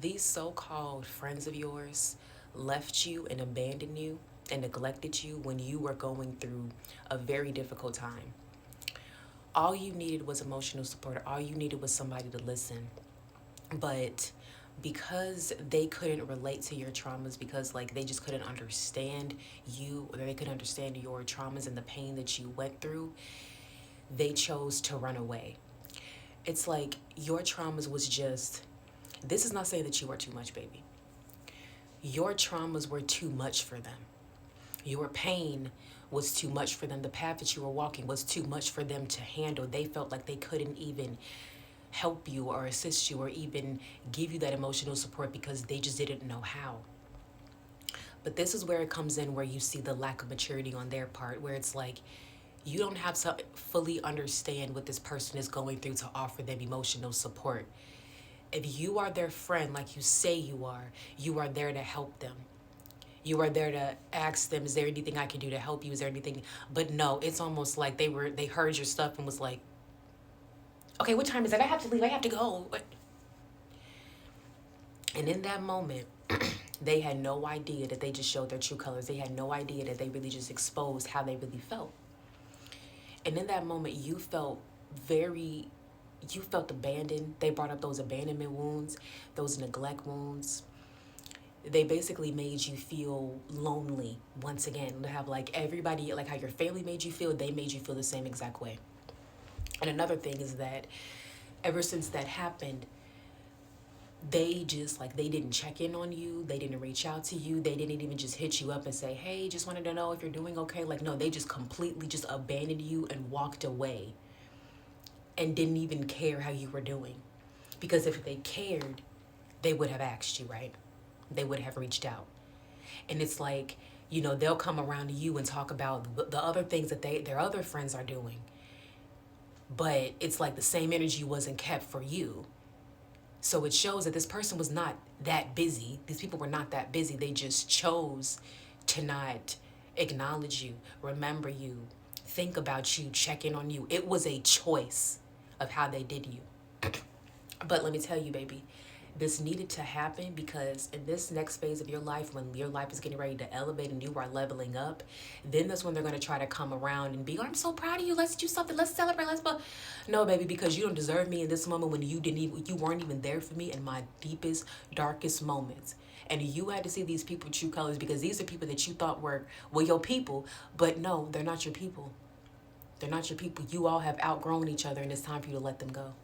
these so-called friends of yours left you and abandoned you and neglected you when you were going through a very difficult time. All you needed was emotional support. All you needed was somebody to listen. But because they couldn't relate to your traumas, because like they just couldn't understand you, or they couldn't understand your traumas and the pain that you went through, they chose to run away. It's like your traumas was just, this is not saying that you are too much, baby. Your traumas were too much for them. Your pain was too much for them. The path that you were walking was too much for them to handle. They felt like they couldn't even help you or assist you or even give you that emotional support because they just didn't know how. But this is where it comes in, where you see the lack of maturity on their part, where it's like you don't have to fully understand what this person is going through to offer them emotional support. If you are their friend, like you are there to help them. You are there to ask them, is there anything I can do to help you? Is there anything? But no, it's almost like they heard your stuff and was like, okay, what time is it? I have to leave. I have to go. And in that moment, they had no idea that they just showed their true colors. They had no idea that they really just exposed how they really felt. And in that moment, you felt abandoned. They brought up those abandonment wounds, those neglect wounds. They basically made you feel lonely once again. To have like everybody, like how your family made you feel, they made you feel the same exact way. And another thing is that ever since that happened, they just like they didn't check in on you, they didn't reach out to you, they didn't even just hit you up and say, hey, just wanted to know if you're doing okay. Like, no, they just completely just abandoned you and walked away and didn't even care how you were doing. Because if they cared, they would have asked you, right? They would have reached out. And it's like, they'll come around to you and talk about the other things that their other friends are doing, but it's like the same energy wasn't kept for you. So it shows that this person was not that busy. These people were not that busy. They just chose to not acknowledge you, remember you, think about you, check in on you. It was a choice of how they did you. But let me tell you, baby, this needed to happen because in this next phase of your life, when your life is getting ready to elevate and you are leveling up, then that's when they're going to try to come around and be, oh, I'm so proud of you. Let's do something. Let's celebrate. No, baby, because you don't deserve me in this moment when you weren't even there for me in my deepest, darkest moments. And you had to see these people true colors because these are people that you thought were, well, your people. But no, they're not your people. They're not your people. You all have outgrown each other and it's time for you to let them go.